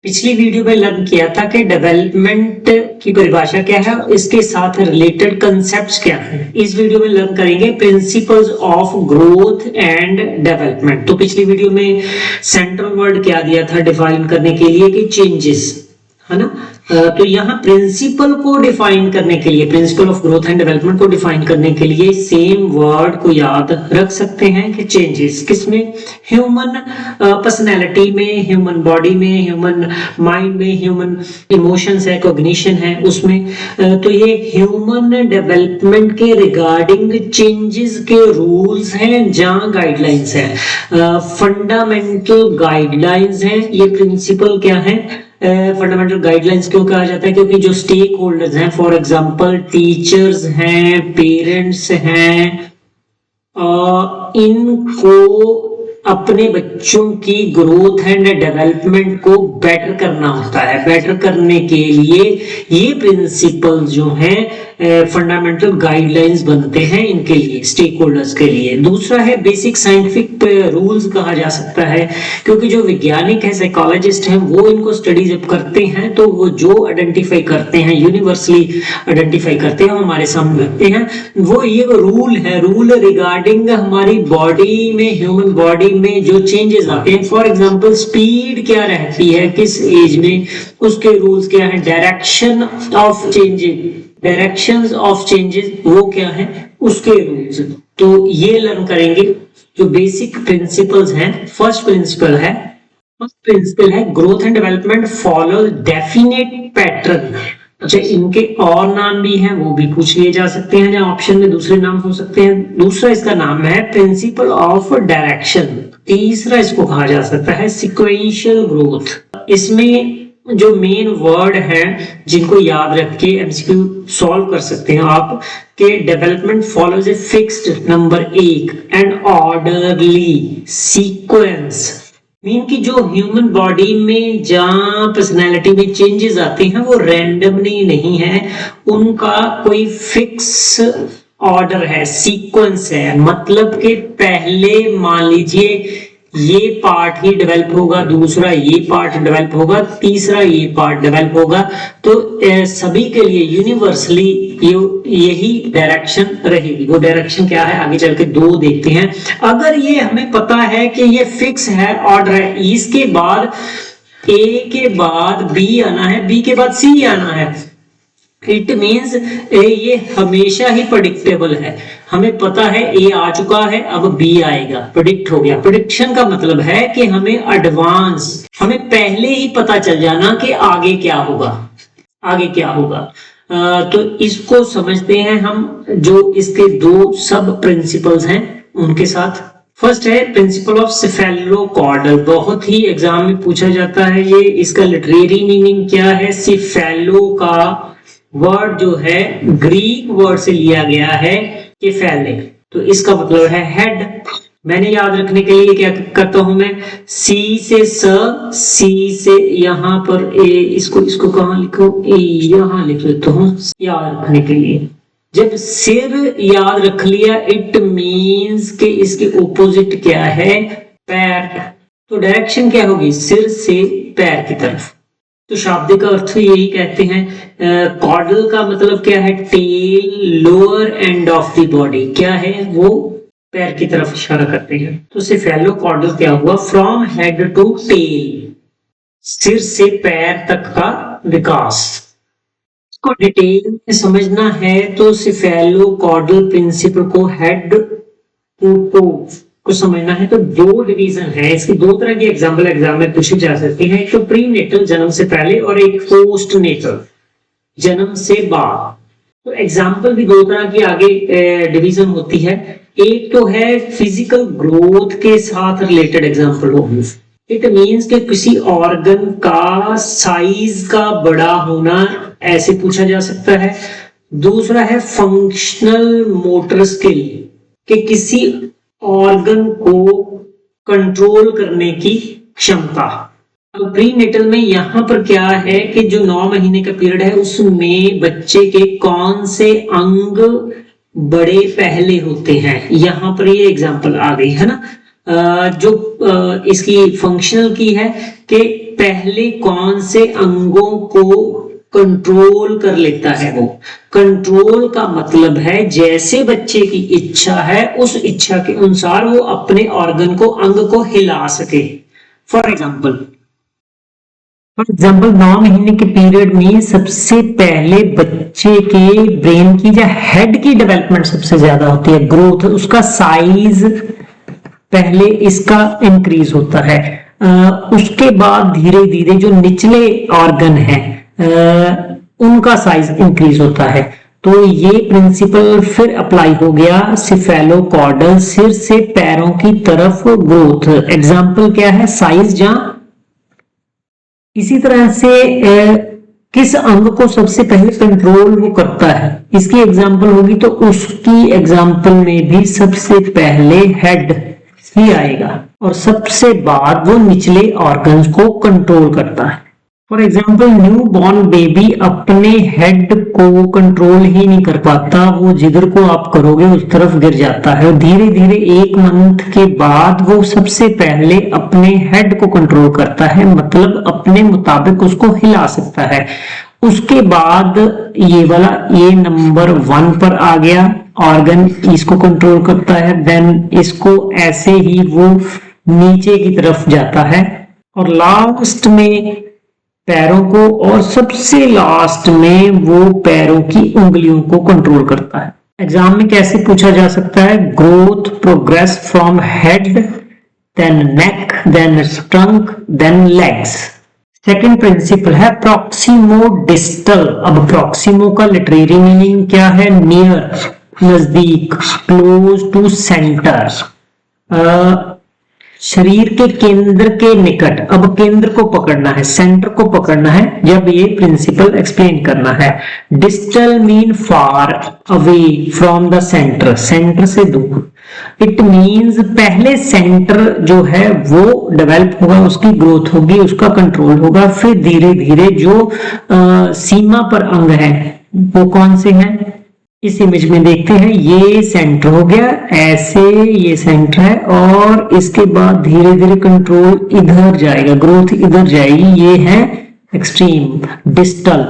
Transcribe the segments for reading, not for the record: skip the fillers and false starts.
पिछली वीडियो में लर्न किया था कि डेवलपमेंट की परिभाषा क्या है, इसके साथ रिलेटेड कंसेप्ट्स क्या हैं। इस वीडियो में लर्न करेंगे principles of growth and development. तो पिछली वीडियो में सेंट्रल वर्ड क्या दिया था डिफाइन करने के लिए कि चेंजेस, है ना। तो यहाँ प्रिंसिपल को डिफाइन करने के लिए, principle of growth and development को डिफाइन करने के लिए सेम वर्ड को याद रख सकते हैं कि चेंजेस किसमें, ह्यूमन पर्सनैलिटी में, ह्यूमन बॉडी में, ह्यूमन माइंड में, ह्यूमन इमोशंस है, कॉग्निशन है उसमें। तो ये ह्यूमन डेवलपमेंट के रिगार्डिंग चेंजेस के रूल्स हैं, जहां गाइडलाइंस है, फंडामेंटल गाइडलाइंस है। ये प्रिंसिपल क्या है, फंडामेंटल गाइडलाइंस क्यों कहा जाता है, क्योंकि जो स्टेक होल्डर्स हैं, फॉर एग्जांपल टीचर्स हैं, पेरेंट्स हैं, इनको अपने बच्चों की ग्रोथ एंड डेवलपमेंट को बेटर करना होता है। बेटर करने के लिए ये प्रिंसिपल जो हैं फंडामेंटल गाइडलाइंस बनते हैं इनके लिए, स्टेक होल्डर्स के लिए। दूसरा है बेसिक साइंटिफिक रूल्स कहा जा सकता है, क्योंकि जो वैज्ञानिक है, साइकोलॉजिस्ट हैं, वो इनको स्टडी जब करते हैं तो वो जो आइडेंटिफाई करते हैं, यूनिवर्सली आइडेंटिफाई करते हैं, हमारे सामने रखते हैं, वो ये रूल है, रूल रिगार्डिंग हमारी बॉडी में, ह्यूमन बॉडी में जो चेंजेस आते हैं। फॉर एग्जांपल स्पीड क्या रहती है किस एज में, उसके रूल्स क्या है, direction of changes, directions of changes वो क्या है, उसके रूल्स। तो ये लर्न करेंगे जो बेसिक प्रिंसिपल्स हैं। फर्स्ट प्रिंसिपल है growth and development follow definite pattern. अच्छा, इनके और नाम भी हैं, वो भी पूछ लिए जा सकते हैं, जहां ऑप्शन में दूसरे नाम हो सकते हैं। दूसरा इसका नाम है प्रिंसिपल ऑफ डायरेक्शन। तीसरा इसको कहा जा सकता है सिक्वेंशियल ग्रोथ। इसमें जो मेन वर्ड है जिनको याद रख के एमसीक्यू सॉल्व कर सकते हैं आप, के development follows a fixed number 1 and orderly sequence. Mean की जो ह्यूमन बॉडी में जहां पर्सनैलिटी में चेंजेस आते हैं वो रैंडमली नहीं है, उनका कोई फिक्स ऑर्डर है, सीक्वेंस है। मतलब कि पहले मान लीजिए ये पार्ट ही डेवलप होगा, दूसरा ये पार्ट डेवलप होगा, तीसरा ये पार्ट डेवलप होगा। तो सभी के लिए यूनिवर्सली यही डायरेक्शन रहेगी। वो डायरेक्शन क्या है आगे चल के दो देखते हैं। अगर ये हमें पता है कि ये फिक्स है, ऑर्डर है, इसके बाद ए के बाद बी आना है, बी के बाद सी आना है, इट मीन्स ये हमेशा ही प्रेडिक्टेबल है। हमें पता है ए आ चुका है, अब बी आएगा, प्रेडिक्ट हो गया। प्रेडिक्शन का मतलब है कि हमें एडवांस, हमें पहले ही पता चल जाना कि आगे क्या होगा, आगे क्या होगा। तो इसको समझते हैं हम, जो इसके दो सब प्रिंसिपल्स हैं उनके साथ। फर्स्ट है प्रिंसिपल ऑफ सिफेलोकॉर्डल। बहुत ही एग्जाम में पूछा जाता है ये। इसका लिटरेरी मीनिंग क्या है, सिफेलो का वर्ड जो है ग्रीक वर्ड से लिया गया है कि फैले, तो इसका मतलब है हेड। मैंने याद रखने के लिए क्या करता हूं मैं, सी से स, सी से यहां पर ए, इसको कहां लिखो, ए यहां लिख लेता हूं याद रखने के लिए। जब सिर याद रख लिया, इट मींस कि इसके ऑपोजिट क्या है, पैर। तो डायरेक्शन क्या होगी, सिर से पैर की तरफ। तो शाब्दिक अर्थ यही कहते हैं। कॉर्डल का मतलब क्या है, tail, lower end of the body, क्या है वो पैर की तरफ इशारा करते हैं। तो सिफेलोकॉर्डल क्या हुआ, फ्रॉम हेड टू टेल, सिर से पैर तक का विकास। इसको डिटेल में समझना है तो सिफेलोकॉर्डल प्रिंसिपल को हेड टू टो को समझना है तो दो डिवीजन है इसकी। दो तरह के एग्जाम्पल एग्जाम में पूछे जा सकते हैं, एक तो प्री नेटल जन्म से पहले और एक पोस्ट नेटल जन्म से बाद। तो एग्जाम्पल भी दो तरह की आगे डिवीजन होती है। एक तो है फिजिकल ग्रोथ के साथ रिलेटेड एग्जाम्पल होगी, इट मींस कि किसी ऑर्गन का साइज का बड़ा होना, ऐसे पूछा जा सकता है। दूसरा है फंक्शनल मोटर स्किल, कि किसी ऑर्गन को कंट्रोल करने की क्षमता। अब प्री नेटल में यहां पर क्या है कि जो 9 महीने का पीरियड है उसमें बच्चे के कौन से अंग बड़े पहले होते हैं, यहां पर ये एग्जांपल आ गई है ना। जो इसकी फंक्शनल की है कि पहले कौन से अंगों को कंट्रोल कर लेता है? वो कंट्रोल का मतलब है जैसे बच्चे की इच्छा है उस इच्छा के अनुसार वो अपने ऑर्गन को, अंग को हिला सके। फॉर एग्जाम्पल 9 महीने के पीरियड में सबसे पहले बच्चे के ब्रेन की या हेड की डेवलपमेंट सबसे ज्यादा होती है, ग्रोथ, उसका साइज पहले इसका इंक्रीज होता है। उसके बाद धीरे धीरे जो निचले ऑर्गन है उनका साइज इंक्रीज होता है। तो ये प्रिंसिपल फिर अप्लाई हो गया सिफेलोकॉर्डल, सिर से पैरों की तरफ ग्रोथ। एग्जाम्पल क्या है? साइज। जहां इसी तरह से किस अंग को सबसे पहले कंट्रोल वो करता है, इसकी एग्जाम्पल होगी तो उसकी एग्जाम्पल में भी सबसे पहले हेड ही आएगा और सबसे बाद वो निचले ऑर्गन्स को कंट्रोल करता है। For example new born baby अपने हेड को कंट्रोल ही नहीं कर पाता, वो जिधर को आप करोगे उस तरफ गिर जाता है। धीरे धीरे 1 मंथ के बाद वो सबसे पहले अपने हेड को कंट्रोल करता है, मतलब अपने मुताबिक उसको हिला सकता है। उसके बाद ये वाला ये नंबर 1 पर आ गया, ऑर्गन इसको कंट्रोल करता है। देन इसको ऐसे ही वो नीचे की तरफ जाता है और लास्ट में पैरों को, और सबसे लास्ट में वो पैरों की उंगलियों को कंट्रोल करता है। एग्जाम में कैसे पूछा जा सकता है? Growth progress from head, then neck, then trunk, then legs. Second principle है प्रॉक्सिमो डिस्टल। अब प्रॉक्सिमो का लिटरेरी मीनिंग क्या है? नियर, नजदीक, क्लोज टू सेंटर, शरीर के केंद्र के निकट। अब केंद्र को पकड़ना है, सेंटर को पकड़ना है जब ये प्रिंसिपल एक्सप्लेन करना है। Distal mean far away from the centre, centre से दूर। इट मीन्स पहले सेंटर जो है वो डेवलप होगा, उसकी ग्रोथ होगी, उसका कंट्रोल होगा, फिर धीरे धीरे जो सीमा पर अंग है वो कौन से हैं? इस इमेज में देखते हैं, ये सेंटर हो गया, ऐसे ये सेंटर है और इसके बाद धीरे धीरे कंट्रोल इधर जाएगा, ग्रोथ इधर जाएगी, ये है एक्सट्रीम डिस्टल।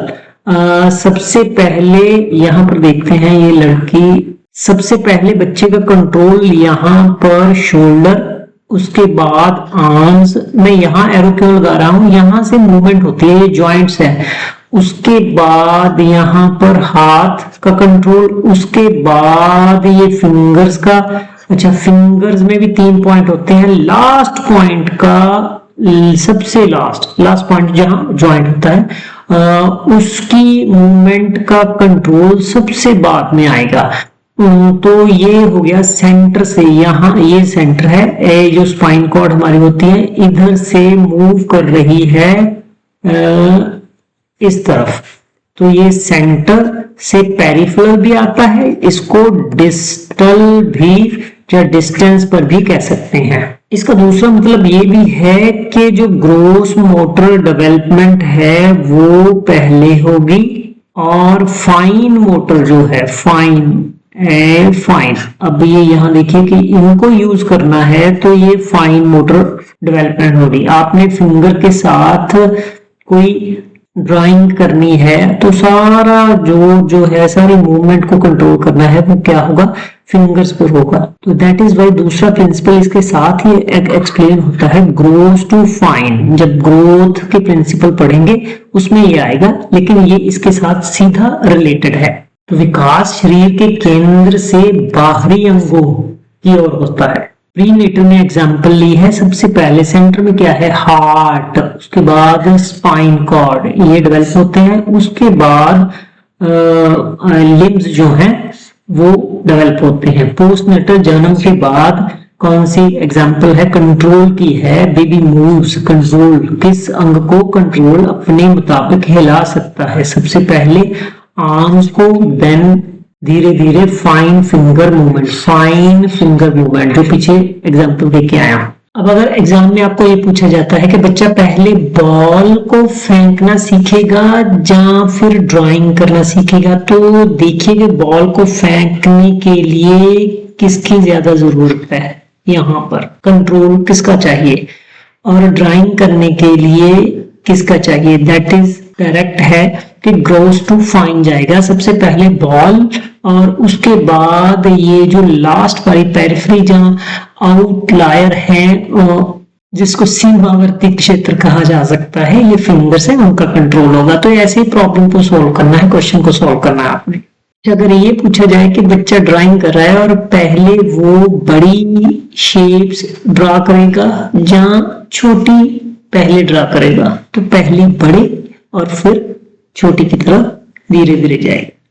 सबसे पहले यहां पर देखते हैं ये लड़की, सबसे पहले बच्चे का कंट्रोल यहां पर शोल्डर, उसके बाद आर्म्स। मैं यहां एरो क्यों लगा रहा हूं? यहां से मूवमेंट होती है, ये जॉइंट्स है। उसके बाद यहाँ पर हाथ का कंट्रोल, उसके बाद ये फिंगर्स का। अच्छा, फिंगर्स में भी 3 पॉइंट होते हैं। लास्ट पॉइंट का सबसे लास्ट पॉइंट जहां ज्वाइंट होता है उसकी मूवमेंट का कंट्रोल सबसे बाद में आएगा। तो ये हो गया सेंटर से, यहाँ ये सेंटर है, जो स्पाइन कॉर्ड हमारी होती है इधर से मूव कर रही है इस तरफ। तो ये सेंटर से पेरिफेरल भी आता है, इसको डिस्टल भी या डिस्टेंस पर भी कह सकते हैं। इसका दूसरा मतलब ये भी है कि जो ग्रोस मोटर डेवलपमेंट है वो पहले होगी और फाइन मोटर जो है फाइन। अब ये यहाँ देखिए कि इनको यूज करना है तो ये फाइन मोटर डेवलपमेंट होगी। आपने फिंगर के साथ कोई ड्राइंग करनी है तो सारा जो है सारी मूवमेंट को कंट्रोल करना है वो क्या होगा? फिंगर्स पर होगा। तो दैट इज वाई दूसरा प्रिंसिपल इसके साथ ही एक्सप्लेन होता है, ग्रोथ टू फाइन। जब ग्रोथ के प्रिंसिपल पढ़ेंगे उसमें ये आएगा, लेकिन ये इसके साथ सीधा रिलेटेड है। तो विकास शरीर के केंद्र से बाहरी अंगों की ओर होता है। प्रीनेटल में एग्जांपल ली है, सबसे पहले सेंटर में क्या है? हार्ट, उसके बाद स्पाइन कॉर्ड, ये डेवलप होते हैं। उसके बाद लिम्स जो हैं वो डेवलप होते हैं। पोस्टनेटल जन्म के बाद कौन सी एग्जांपल है? कंट्रोल की है, बेबी मूव्स, कंट्रोल, किस अंग को कंट्रोल अपने मुताबिक हिला सकता है? सबसे पहले आर्म्स को, देन धीरे धीरे फाइन फिंगर मूवमेंट जो पीछे एग्जांपल देके आया। अब अगर एग्जाम में आपको ये पूछा जाता है कि बच्चा पहले बॉल को फेंकना सीखेगा या फिर ड्राइंग करना सीखेगा, तो देखिए कि बॉल को फेंकने के लिए किसकी ज्यादा जरूरत है? यहाँ पर कंट्रोल किसका चाहिए, और ड्राइंग करने के लिए किसका चाहिए, दैट इज करेक्ट है कि ग्रोस टू फाइन जाएगा। सबसे पहले बॉल और उसके बाद ये जो लास्ट वाली पेरिफेरी जहां आउटलायर है जिसको सीमावर्ती क्षेत्र कहा जा सकता है, ये फिंगर्स है, उनका कंट्रोल होगा। तो ऐसे ही प्रॉब्लम को सॉल्व करना है, क्वेश्चन को सॉल्व करना है आपने। अगर ये पूछा जाए कि बच्चा ड्राइंग कर रहा है और पहले वो बड़ी शेप्स ड्रा करेगा या छोटी पहले ड्रा करेगा, तो पहले बड़े और फिर छोटी की तरफ धीरे धीरे जाएगा।